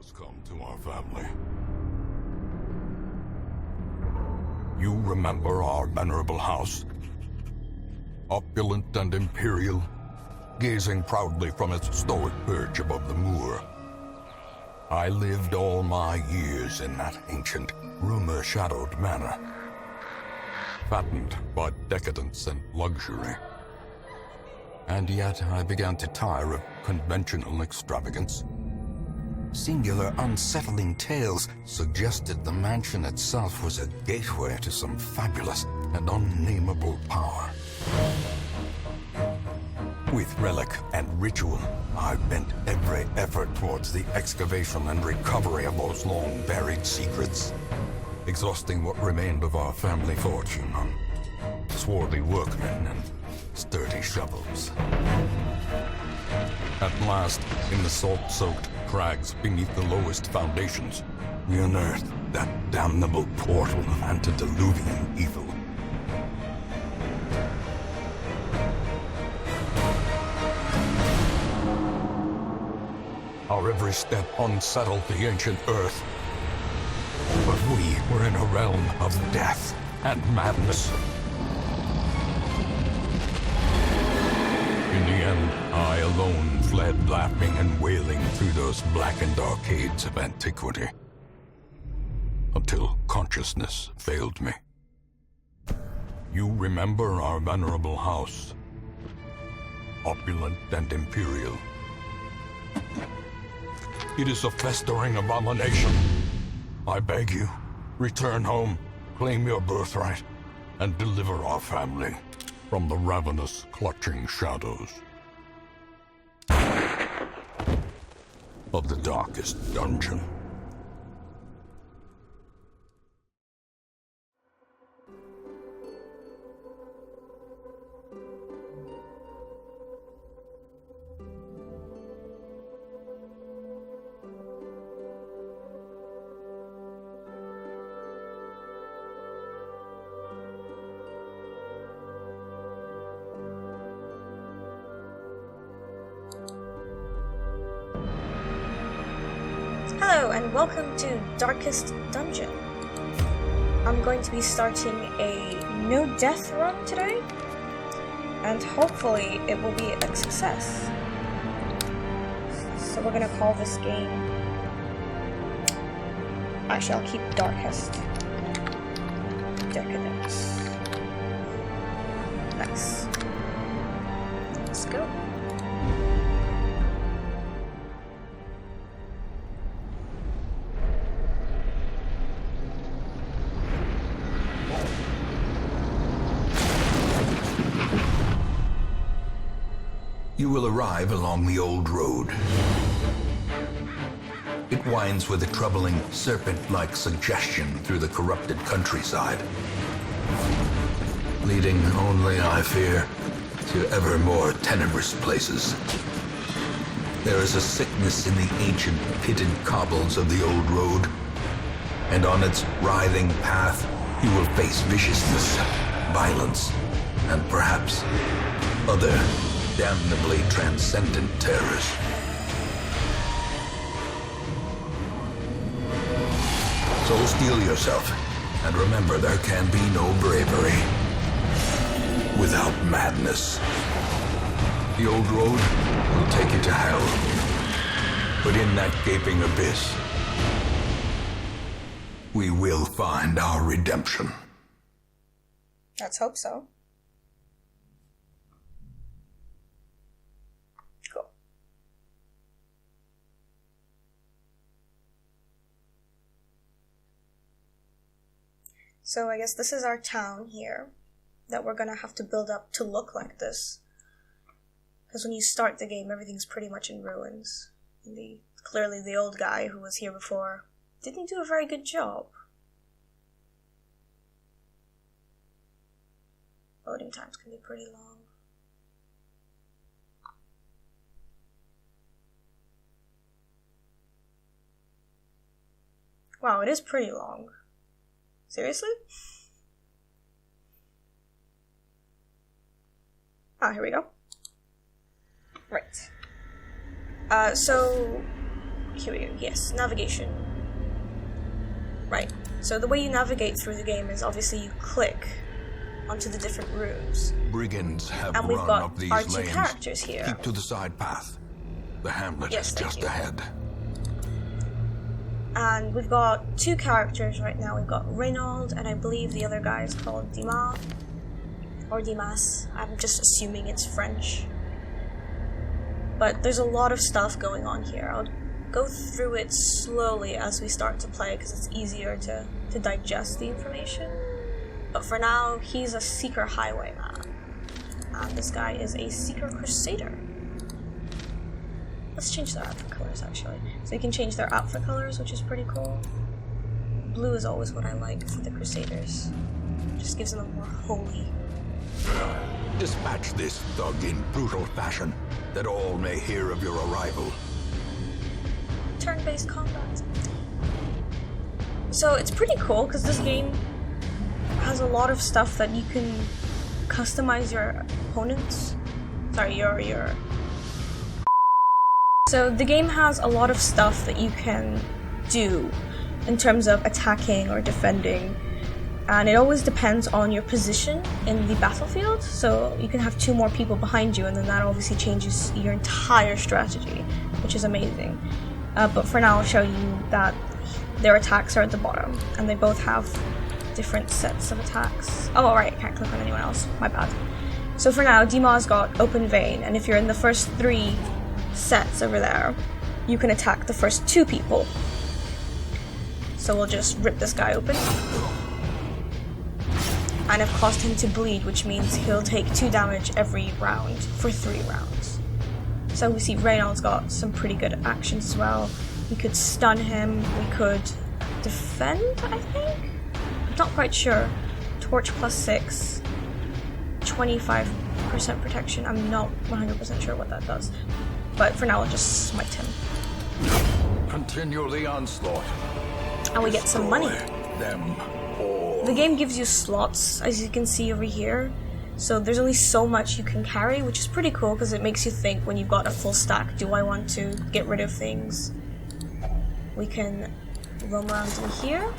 has come to our family. You remember our venerable house? Opulent and imperial, gazing proudly from its stoic perch above the moor. I lived all my years in that ancient, rumor-shadowed manor, fattened by decadence and luxury. And yet I began to tire of conventional extravagance. Singular, unsettling tales suggested the mansion itself was a gateway to some fabulous and unnameable power. With relic and ritual, I bent every effort towards the excavation and recovery of those long-buried secrets, exhausting what remained of our family fortune on swarthy workmen and sturdy shovels. At last, in the salt-soaked crags beneath the lowest foundations, we unearthed that damnable portal of antediluvian evil. Our every step unsettled the ancient earth. But we were in a realm of death and madness. In the end, I alone fled laughing and wailing through those blackened arcades of antiquity, until consciousness failed me. You remember our venerable house, opulent and imperial. It is a festering abomination. I beg you, return home, claim your birthright, and deliver our family from the ravenous, clutching shadows of the darkest dungeon. Hello and welcome to Darkest Dungeon. I'm going to be starting a no death run today, and hopefully it will be a success. So we're gonna call this game... Actually, I'll keep Darkest. Decadence. Nice. Let's go. You will arrive along the old road. It winds with a troubling, serpent-like suggestion through the corrupted countryside, leading only, I fear, to ever more tenebrous places. There is a sickness in the ancient, pitted cobbles of the old road, and on its writhing path, you will face viciousness, violence, and perhaps other damnably transcendent terrors. So steel yourself, and remember there can be no bravery without madness. The old road will take you to hell, but in that gaping abyss, we will find our redemption. Let's hope so. So I guess this is our town here that we're gonna have to build up to look like this. Because when you start the game, everything's pretty much in ruins. And clearly the old guy who was here before didn't do a very good job. Loading times can be pretty long. Wow, it is pretty long. Seriously? Ah, here we go. Right. So Curio, yes, navigation. Right, so the way you navigate through the game is obviously you click onto the different rooms. Brigands have And we've run got up these our two lanes. characters here. Keep to the side path. The hamlet Yes, is thank just you. ahead. And we've got two characters right now. We've got Reynold, and I believe the other guy is called Dimas. Or Dimas. I'm just assuming it's French. But there's a lot of stuff going on here. I'll go through it slowly as we start to play because it's easier to digest the information. But for now, he's a Seeker Highwayman. And this guy is a Seeker Crusader. Let's change their outfit colors, actually. So you can change their outfit colors, which is pretty cool. Blue is always what I like for the Crusaders. Just gives them a more holy. Dispatch this thug in brutal fashion, that all may hear of your arrival. Turn-based combat. So it's pretty cool because this game has a lot of stuff that you can customize your opponents. Sorry, your. So the game has a lot of stuff that you can do in terms of attacking or defending, and it always depends on your position in the battlefield. So you can have two more people behind you, and then that obviously changes your entire strategy, which is amazing. But for now, I'll show you that their attacks are at the bottom, and they both have different sets of attacks. Oh, alright, I can't click on anyone else. My bad. So for now, Dimas got Open Vein, and if you're in the first 3 sets over there, you can attack the first 2 people. So we'll just rip this guy open. And I've caused him to bleed, which means he'll take 2 damage every round for 3 rounds. So we see Reynold's got some pretty good actions as well. We could stun him, we could defend, I think? I'm not quite sure. Torch plus 6, 25% protection. I'm not 100% sure what that does. But for now, I'll just smite him. Continue the onslaught. And we get some money. Them all. The game gives you slots, as you can see over here. So there's only so much you can carry, which is pretty cool because it makes you think when you've got a full stack, do I want to get rid of things? We can roam around in here,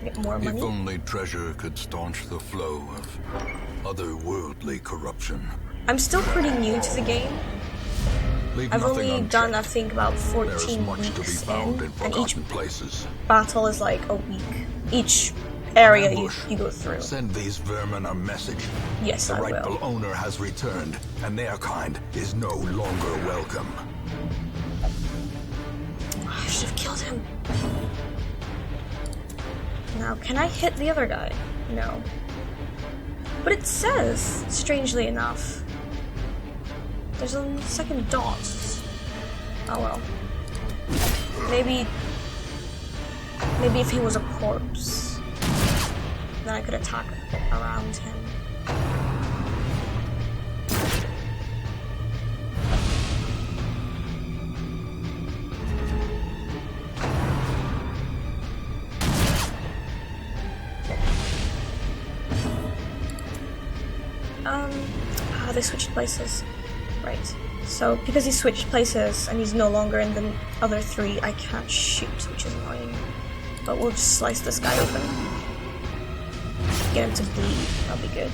get more money. If only treasure could staunch the flow of otherworldly corruption. I'm still pretty new to the game. Leave I've nothing only done, I unchecked. think, about There is 14 much to be weeks found in, in and each forgotten places. battle is like a week. Each area you Ambush. go through. Send these vermin a message. Yes, The I rightful will. owner has returned, and their kind is no longer welcome. I should have killed him. Now, can I hit the other guy? No. But it says, strangely enough, there's a second dot. Oh well. Maybe if he was a corpse, then I could attack around him. They switched places. Right. So, because he switched places and he's no longer in the other 3, I can't shoot, which is annoying. But we'll just slice this guy open. Get him to bleed. That'll be good.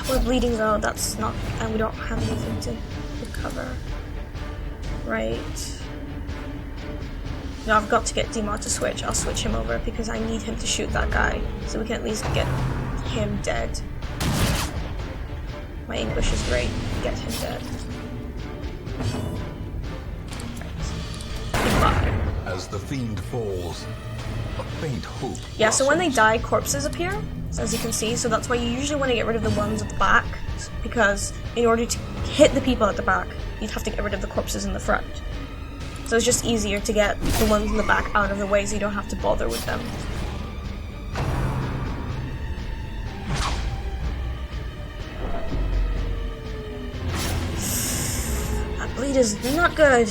We're bleeding though, that's not... and we don't have anything to recover. Right. No, I've got to get Dimas to switch. I'll switch him over because I need him to shoot that guy so we can at least get him dead. My English is great. Get him dead. Right. Goodbye. As the fiend falls, a faint hope. Yeah, so when they blossoms. die, corpses appear, as you can see. So that's why you usually want to get rid of the ones at the back, because in order to hit the people at the back, you'd have to get rid of the corpses in the front. So it's just easier to get the ones in the back out of the way so you don't have to bother with them. That bleed is not good.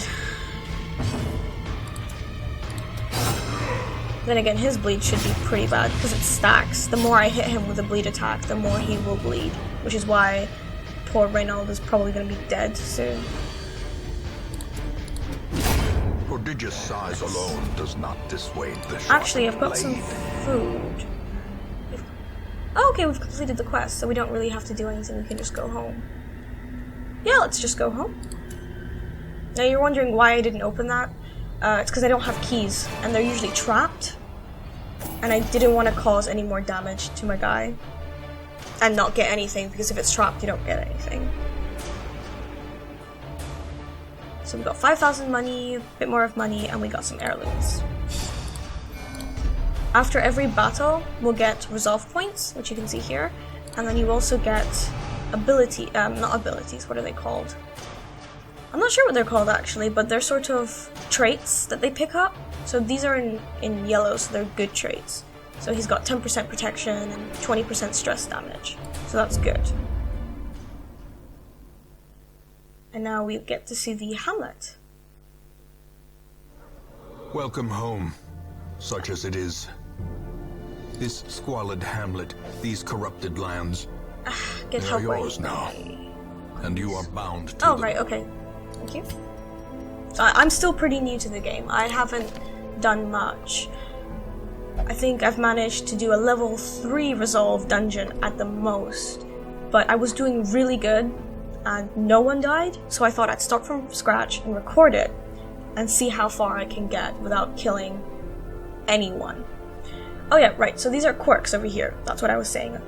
Then again, his bleed should be pretty bad because it stacks. The more I hit him with a bleed attack, the more he will bleed, which is why poor Reynald is probably going to be dead soon. Prodigious size alone does not dissuade the shot. Actually, I've got some food. Oh, okay, we've completed the quest, so we don't really have to do anything. We can just go home. Yeah, let's just go home. Now you're wondering why I didn't open that. It's because I don't have keys, and they're usually trapped. And I didn't want to cause any more damage to my guy. And not get anything, because if it's trapped, you don't get anything. So we got 5,000 money, a bit more of money, and we got some heirlooms. After every battle, we'll get resolve points, which you can see here. And then you also get not abilities, what are they called? I'm not sure what they're called actually, but they're sort of traits that they pick up. So these are in yellow, so they're good traits. So he's got 10% protection and 20% stress damage. So that's good. And now we get to see the hamlet. Welcome home, such as it is. This squalid hamlet, these corrupted lands, Get they are help yours right now. And you are bound to Oh, them. right, okay. Thank you. So I'm still pretty new to the game. I haven't done much. I think I've managed to do a level 3 resolve dungeon at the most. But I was doing really good, and no one died, so I thought I'd start from scratch and record it, and see how far I can get without killing anyone. Oh yeah, right, so these are quirks over here. That's what I was saying.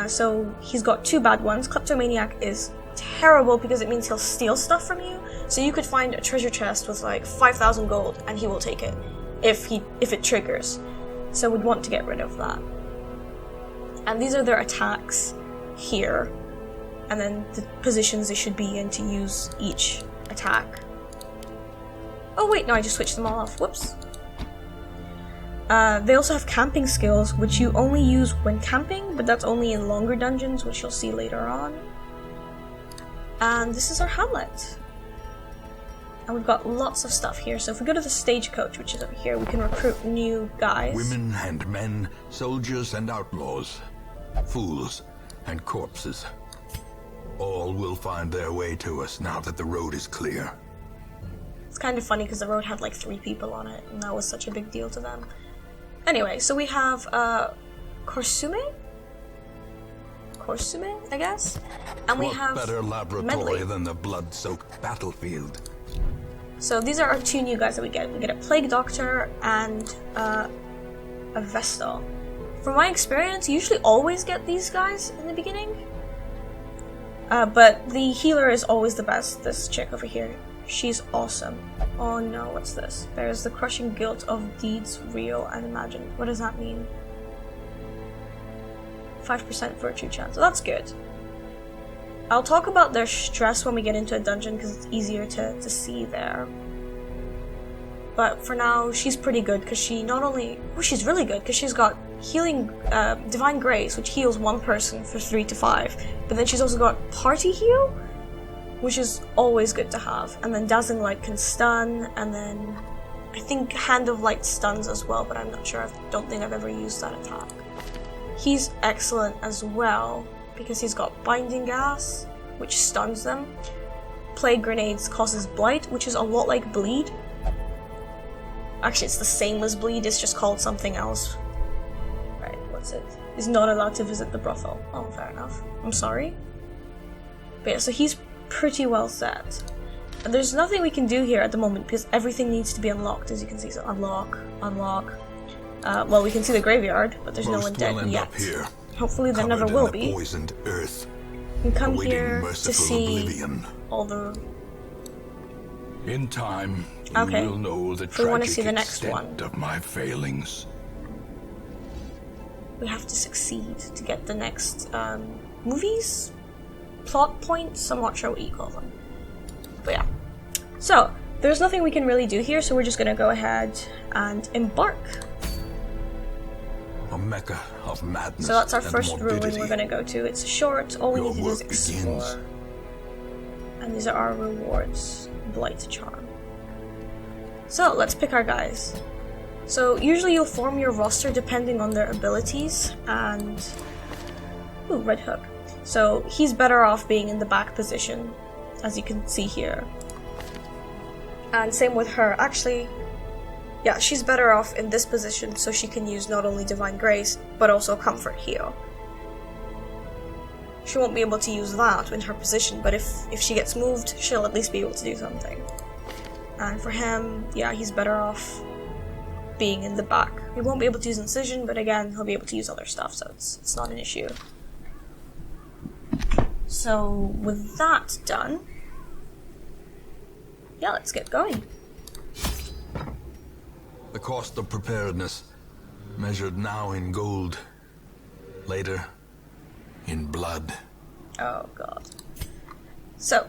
So he's got 2 bad ones. Kleptomaniac is terrible because it means he'll steal stuff from you. So you could find a treasure chest with like 5,000 gold and he will take it if it triggers. So we'd want to get rid of that. And these are their attacks here. And then the positions they should be in to use each attack. Oh wait, no, I just switched them all off. Whoops. They also have camping skills, which you only use when camping, but that's only in longer dungeons, which you'll see later on. And this is our hamlet. And we've got lots of stuff here. So if we go to the stagecoach, which is over here, we can recruit new guys. Women and men, soldiers and outlaws, fools and corpses. All will find their way to us now that the road is clear. It's kind of funny because the road had like 3 people on it, and that was such a big deal to them. Anyway, so we have Korsume, I guess, and we What have better laboratory Medley. than the blood-soaked battlefield? So these are our 2 new guys that we get. We get a Plague Doctor and a Vestal. From my experience, you usually always get these guys in the beginning. But the healer is always the best, this chick over here. She's awesome. Oh no, what's this? There's the crushing guilt of deeds real and imagined. What does that mean? 5% virtue chance. So that's good. I'll talk about their stress when we get into a dungeon because it's easier to see there. But for now, she's pretty good because she not only... Oh, she's really good because she's got healing Divine Grace, which heals 1 person for 3 to 5. But then she's also got Party Heal, which is always good to have. And then Dazzling Light can stun, and then I think Hand of Light stuns as well, but I'm not sure. I don't think I've ever used that attack. He's excellent as well, because he's got Binding Gas, which stuns them. Plague Grenades causes Blight, which is a lot like Bleed. Actually, it's the same as Bleed, it's just called something else. Right, what's it? He's not allowed to visit the brothel. Oh, fair enough. I'm sorry. But yeah, so he's pretty well set. And there's nothing we can do here at the moment because everything needs to be unlocked, as you can see. So unlock. Well, we can see the graveyard, but there's no one dead will end yet. up here, Hopefully there never covered will in be. a poisoned earth, We come awaiting here to merciful see oblivion. all the... In time, you Okay. will know the We wanna tragic see the next extent one. of my failings. We have to succeed to get the next movies? Plot points? I'm not sure what you call them. But yeah. So, there's nothing we can really do here, so we're just gonna go ahead and embark. A mecca of madness. So that's our and first ruin morbidity. we're gonna go to. It's short, all we Your need to do is work explore. begins. And these are our rewards. Blight Charm. So, let's pick our guys. So usually you'll form your roster depending on their abilities, and ooh, Red Hook. So he's better off being in the back position, as you can see here. And same with her. Actually, yeah, she's better off in this position so she can use not only Divine Grace, but also Comfort Heal. She won't be able to use that in her position, but if she gets moved, she'll at least be able to do something. And for him, yeah, he's better off being in the back. He won't be able to use Incision, but again, he'll be able to use other stuff, so it's not an issue. So, with that done, yeah, let's get going. The cost of preparedness, measured now in gold, later in blood. Oh god. So,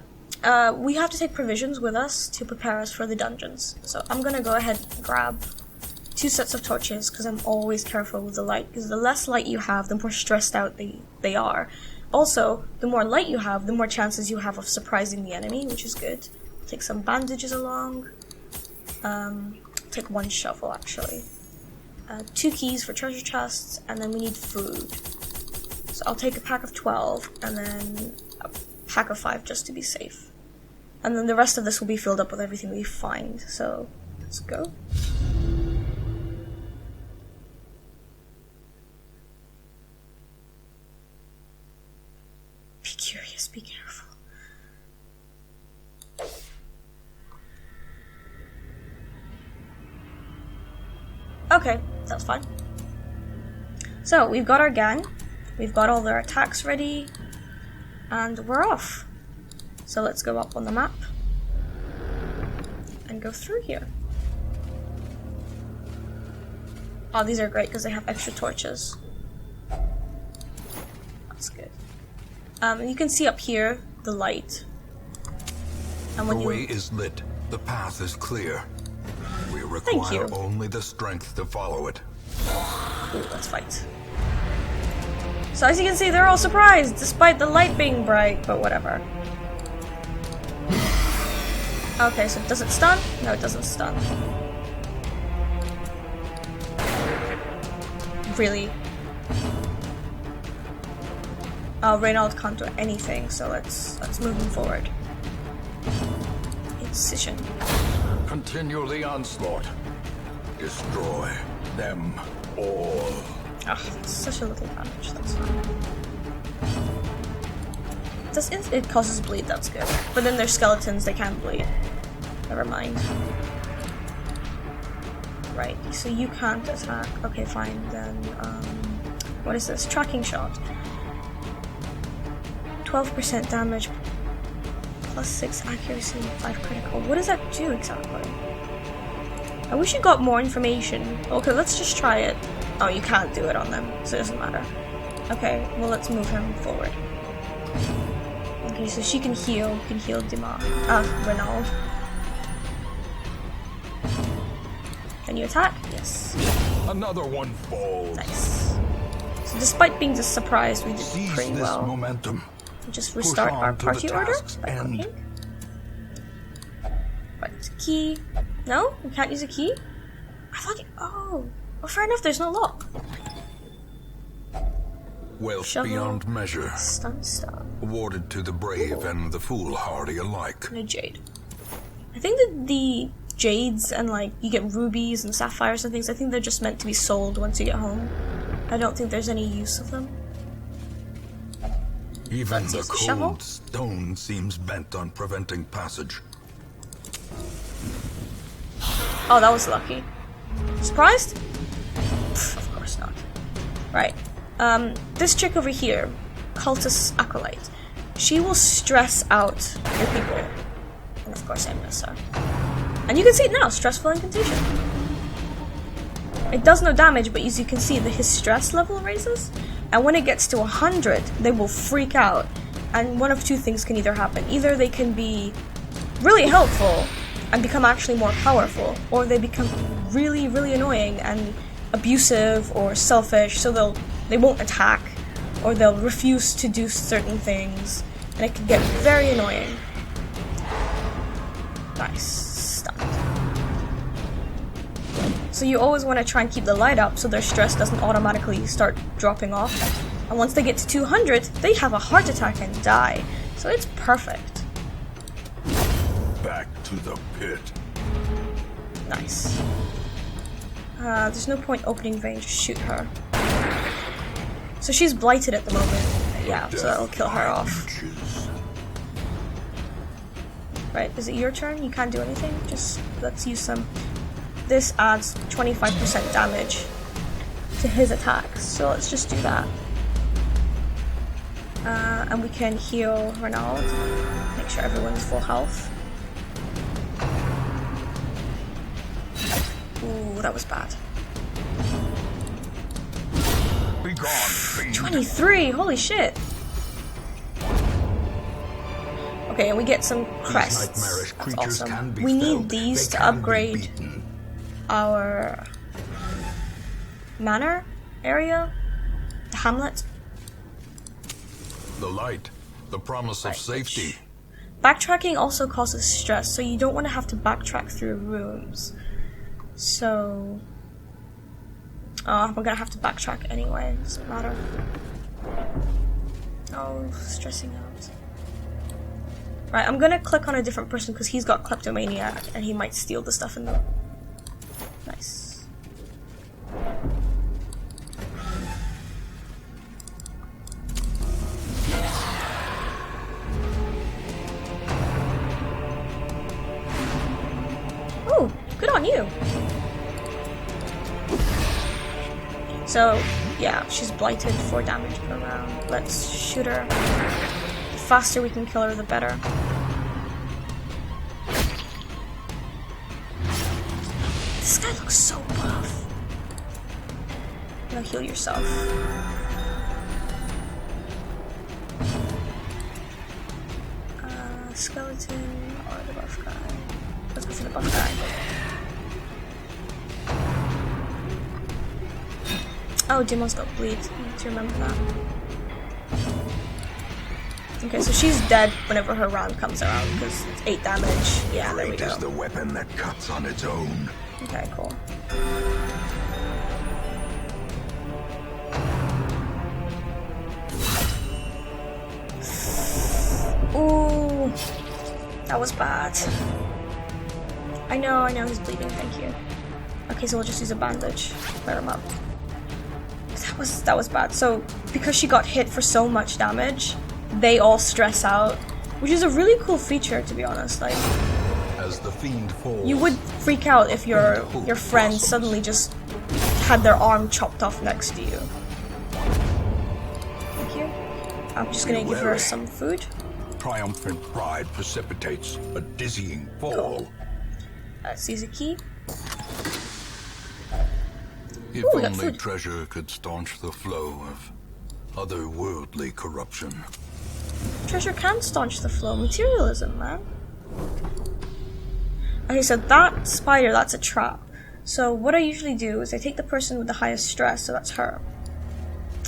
we have to take provisions with us to prepare us for the dungeons. So I'm gonna go ahead and grab 2 sets of torches, because I'm always careful with the light, because the less light you have, the more stressed out they are. Also, the more light you have, the more chances you have of surprising the enemy, which is good. Take some bandages along. Take 1 shovel, actually. 2 keys for treasure chests, and then we need food. So I'll take a pack of 12, and then a pack of 5 just to be safe. And then the rest of this will be filled up with everything we find, so let's go. Be curious, be careful. Okay, that's fine. So, we've got our gang, we've got all their attacks ready, and we're off. So let's go up on the map, and go through here. Oh, these are great because they have extra torches. That's good. And you can see up here, the light. And when The way is lit, the path is clear. We Thank require you. only the strength to follow it. Ooh, let's fight. So as you can see, they're all surprised, despite the light being bright, but whatever. Okay, so does it stun? No, it doesn't stun. Really? Reynald can't do anything, so let's move him forward. Incision. Continue the onslaught. Destroy them all. Ugh, it's such a little damage, that's fine. It causes bleed, that's good. But then they're skeletons, they can't bleed. Never mind. Right, so you can't attack. Okay, fine, then, what is this? Tracking shot. 12% damage, plus 6 accuracy, 5 critical. What does that do exactly? I wish you got more information. Okay, let's just try it. Oh, you can't do it on them, so it doesn't matter. Okay, well, let's move him forward. Okay, so she can heal Reynald. Can you attack? Yes. Another one falls. Nice. So despite being just surprised, we did Seize pretty this well. momentum. Just restart Push on our to the party order task's by end. clicking. Right, key. No? We can't use a key? I thought oh, fair enough, there's no lock. Wealth Shovel. beyond measure, Stun. awarded to the brave and the foolhardy alike. And a jade. I think that the jades and like you get rubies and sapphires and things, I think they're just meant to be sold once you get home. I don't think there's any use of them. Even Let's the use the cold shovel. stone seems bent on preventing passage. Oh, that was lucky. Surprised? Pff, of course not. Right. This chick over here, Cultist Acolyte, she will stress out your people. And of course I miss her. And you can see it now, Stressful Incantation. It does no damage, but as you can see, his stress level raises. And when it gets to 100, they will freak out. And one of two things can either happen. Either they can be really helpful and become actually more powerful, or they become really, really annoying and abusive or selfish, so they won't attack, or they'll refuse to do certain things, and it can get very annoying. Nice. Stunned. So you always want to try and keep the light up so their stress doesn't automatically start dropping off. And once they get to 200, they have a heart attack and die. So it's perfect. Back to the pit. Nice. There's no point opening vein, just shoot her. So she's blighted at the moment. Yeah, so that'll kill her off. Right, is it your turn? You can't do anything? Just, let's use some. This adds 25% damage to his attacks, so let's just do that. And we can heal Ronald. Make sure everyone's full health. Ooh, that was bad. Be gone, fiend. 23! Holy shit! Okay, and we get some crests. Nightmarish That's creatures awesome. can be We need felled. these They to can be upgrade beaten. our manor area, the hamlet. The light, the promise of Right, safety. Backtracking also causes stress, so you don't want to have to backtrack through rooms. So, we're gonna have to backtrack anyway. Doesn't matter. Oh, stressing out. Right, I'm gonna click on a different person because he's got kleptomania and he might steal the stuff in the. Nice. Ooh, good on you. So, yeah, she's blighted, 4 damage per round. Let's shoot her. The faster we can kill her, the better. This guy looks so buff. Now heal yourself. Skeleton or the buff guy? Let's go for the buff guy. Oh, Demon's got bleed. I need to remember that. Okay, so she's dead whenever her round comes around because it's 8 damage. Yeah, there we Great is go. the weapon that cuts on its own. Okay, cool. Ooh, that was bad. I know he's bleeding, thank you. Okay, so we'll just use a bandage. Clear him up. That was bad. So, because she got hit for so much damage, they all stress out. Which is a really cool feature, to be honest. Like, As the fiend falls, you would freak out if your friend suddenly just had their arm chopped off next to you. Thank you. I'm just gonna give her some food. triumphant pride precipitates a dizzying fall. Seize a key. If Ooh, we got only food. treasure could staunch the flow of otherworldly corruption. Treasure can staunch the flow. Materialism, man. Okay, so that spider, that's a trap. So what I usually do is I take the person with the highest stress, so that's her.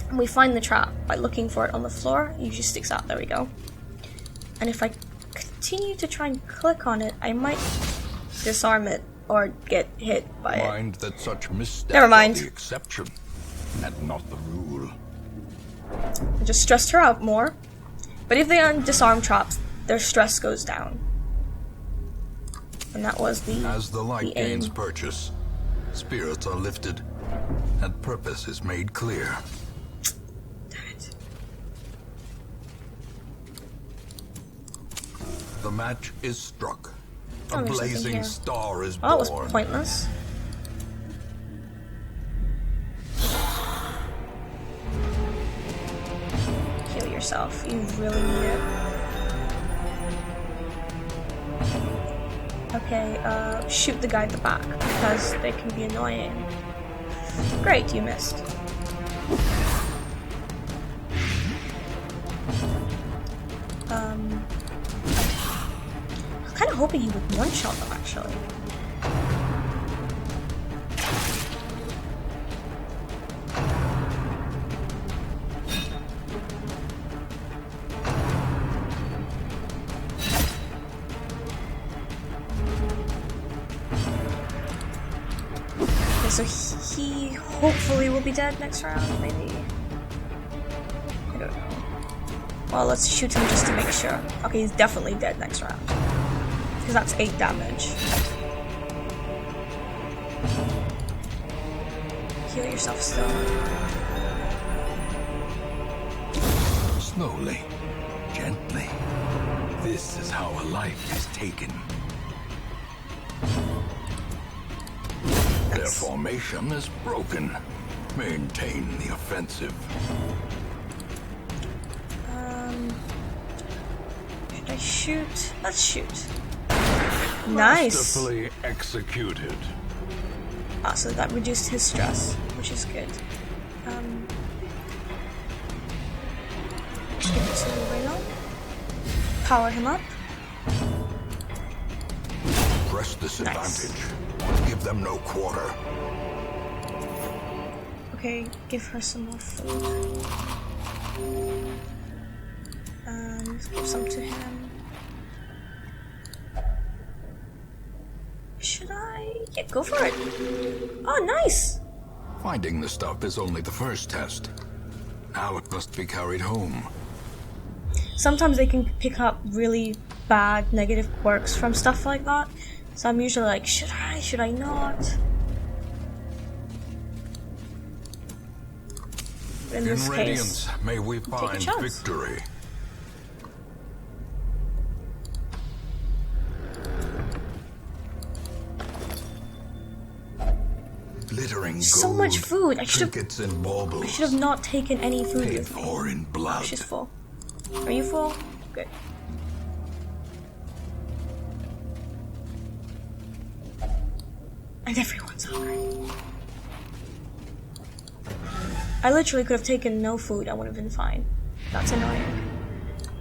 And we find the trap by looking for it on the floor. It usually sticks out. There we go. And if I continue to try and click on it, I might disarm it or get hit by it. Mind that such missteps Never mind. are the exception and not the rule. I just stressed her out more. But if they disarm traps, their stress goes down. And that was the As the light aim. gains purchase, spirits are lifted and purpose is made clear. Damn it. The match is struck. Oh, A there's nothing blazing here. star is Oh, that was born. pointless. Heal yourself. You really need it. Okay, shoot the guy at the back because they can be annoying. Great, you missed. I was kind of hoping he would one-shot them, actually. hopefully will be dead next round, maybe. I don't know. Well, let's shoot him just to make sure. Okay, he's definitely dead next round. Because that's 8 damage. Heal yourself still. Slowly, gently. This is how a life is taken. Their formation is broken. Maintain the offensive. Should I shoot? Let's shoot. Nice. Masterfully executed. Ah, so that reduced his stress, which is good. Give it to Reno. Power him up. Press this Nice. advantage. Give them no quarter. Okay, give her some more food. And give some to him. Should I? Yeah, go for it. Oh, nice. Finding the stuff is only the first test. Now it must be carried home. Sometimes they can pick up really bad negative quirks from stuff like that. So I'm usually like, should I? Should I not? In this In case, Radiance, may we take a find chance. victory. Glittering so gold, much food. I should trinkets and baubles, have not taken any food paid with me. for in blood. She's full. Are you full? Good. And everyone's hungry. I literally could have taken no food. I would have been fine. That's annoying.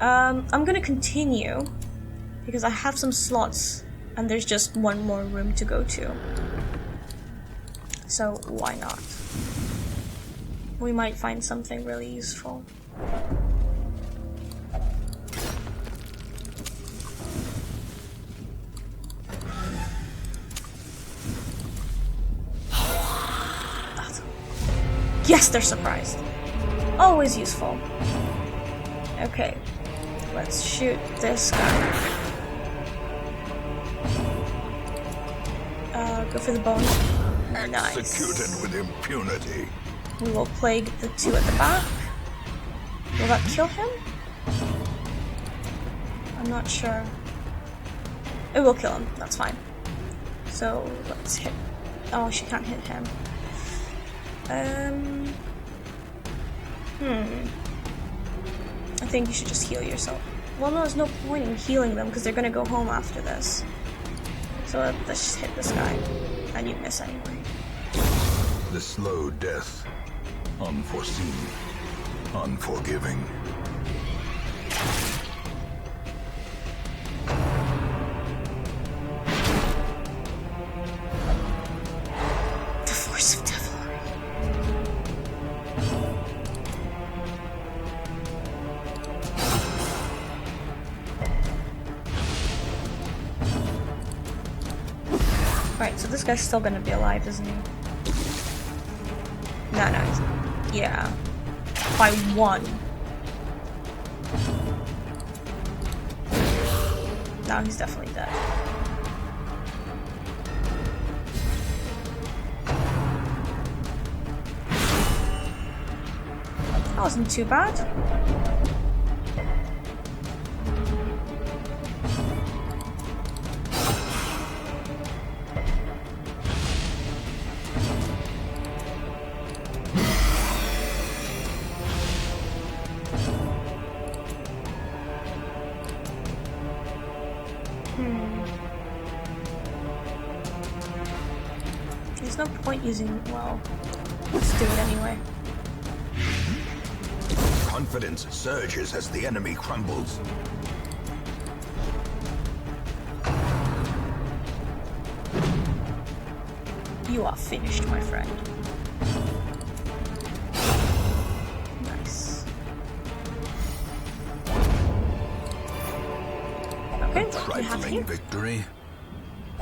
I'm gonna continue because I have some slots and there's just one more room to go to. So why not? We might find something really useful. Yes, they're surprised. Always useful. Okay, let's shoot this guy. Go for the bone. Nice. Executed with impunity. We will plague the two at the back. Will that kill him? I'm not sure. It will kill him, that's fine. So, let's hit... Oh, she can't hit him. I think you should just heal yourself. Well, no, there's no point in healing them because they're gonna go home after this. So let's just hit this guy. And you miss anyway. The slow death. Unforeseen. Unforgiving. The force of devilry. Right, so this guy's still gonna be alive, isn't he? No, he's not. Yeah. By 1. No, he's definitely dead. That wasn't too bad. There's no point using, well, let's do it anyway. Confidence surges as the enemy crumbles. You are finished, my friend. Nice. Okay, what do you have here? Trifling victory,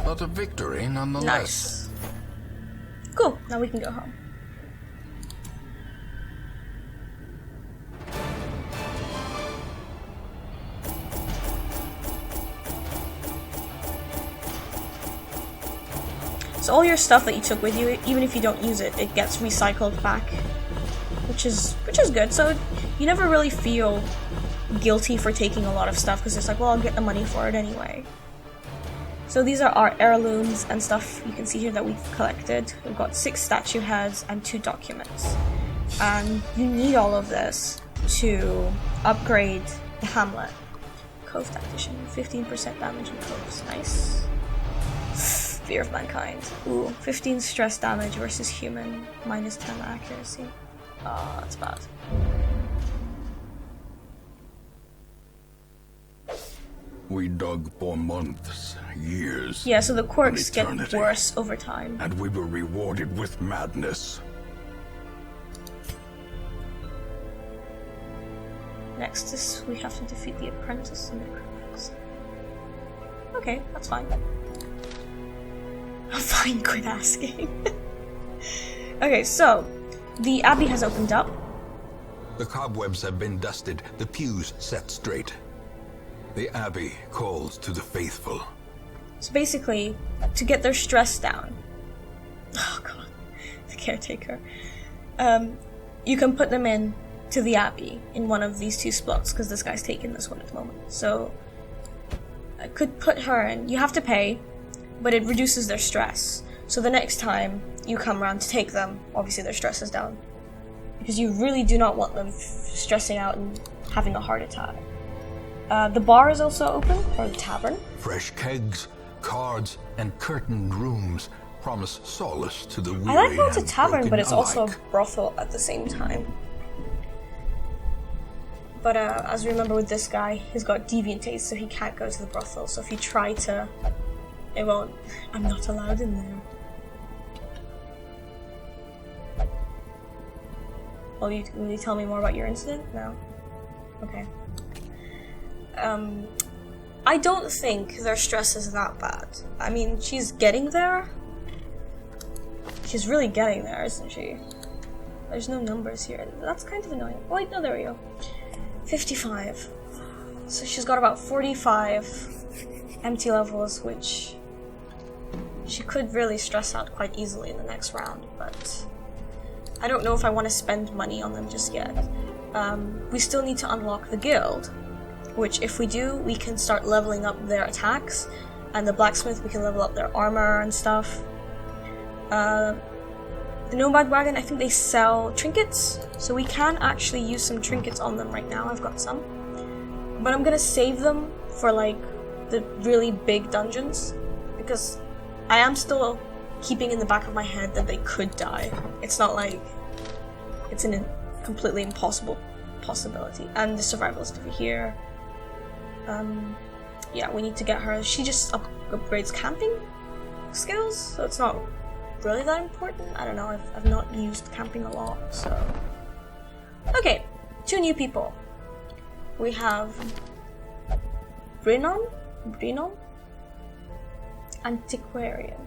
but a victory nonetheless. Nice. Cool, now we can go home. So all your stuff that you took with you, even if you don't use it, it gets recycled back, which is good. So you never really feel guilty for taking a lot of stuff because it's like, well, I'll get the money for it anyway. So these are our heirlooms and stuff you can see here that we've collected. We've got 6 statue heads and 2 documents. And you need all of this to upgrade the hamlet. Cove tactician, 15% damage in coves. Nice. Fear of mankind. Ooh, 15 stress damage versus human, minus 10 accuracy. Oh, that's bad. We dug for months, years. Yeah, so the quirks get eternity. worse over time. And we were rewarded with madness. Next is we have to defeat the apprentice and the criminals. Okay, that's fine. I'm fine, quit asking. Okay, so the abbey has opened up. The cobwebs have been dusted, the pews set straight. The abbey calls to the faithful. So basically, to get their stress down. Oh god, the caretaker. You can put them in to the abbey in one of these 2 spots, because this guy's taking this one at the moment. So I could put her in. You have to pay, but it reduces their stress. So the next time you come around to take them, obviously their stress is down. Because you really do not want them stressing out and having a heart attack. The bar is also open, or the tavern. Fresh kegs, cards, and curtained rooms promise solace to the weary. I like how it's a and tavern, but it's broken also a alike. brothel at the same time. But as we remember with this guy, he's got deviant taste, so he can't go to the brothel. So if you try to, it won't. I'm not allowed in there. Will you tell me more about your incident? No? Okay. I don't think their stress is that bad. I mean, she's getting there. She's really getting there, isn't she? There's no numbers here. That's kind of annoying. Oh, wait, no, there we go. 55. So she's got about 45 empty levels, which she could really stress out quite easily in the next round, but I don't know if I want to spend money on them just yet. We still need to unlock the guild, which if we do, we can start leveling up their attacks, and the blacksmith, we can level up their armor and stuff. The Nomad Wagon, I think they sell trinkets, so we can actually use some trinkets on them right now. I've got some. But I'm gonna save them for like the really big dungeons, because I am still keeping in the back of my head that they could die. It's not like it's a completely impossible possibility. And the survivalist over here. Yeah, we need to get her. She just upgrades camping skills, so it's not really that important. I don't know, I've not used camping a lot, so. Okay, 2 new people. We have Brinon? Antiquarian.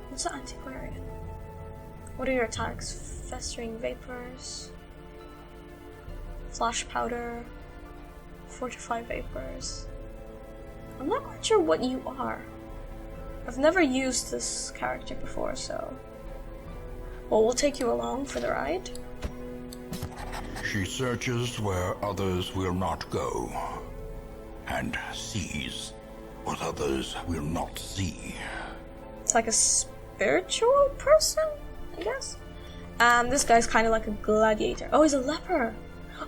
What's an antiquarian? What are your attacks? Festering vapors, flash powder, fortify vapors. I'm not quite sure what you are. I've never used this character before, so. Well, we'll take you along for the ride. She searches where others will not go, and sees what others will not see. It's like a spiritual person, I guess. This guy's kind of like a gladiator. Oh, he's a leper.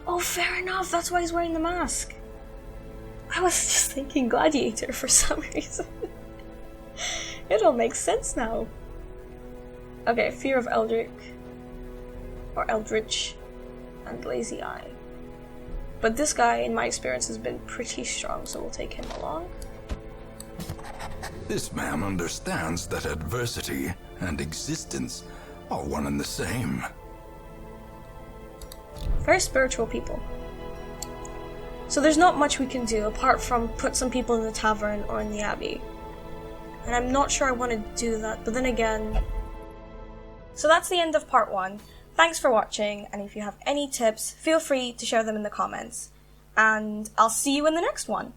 Oh, fair enough. That's why he's wearing the mask. I was just thinking gladiator for some reason. It all makes sense now. Okay, fear of Eldritch, or Eldritch, and lazy eye. But this guy, in my experience, has been pretty strong, so we'll take him along. This man understands that adversity and existence are one and the same. Very spiritual people. So there's not much we can do apart from put some people in the tavern or in the abbey. And I'm not sure I want to do that, but then again. So that's the end of part 1. Thanks for watching, and if you have any tips, feel free to share them in the comments. And I'll see you in the next one.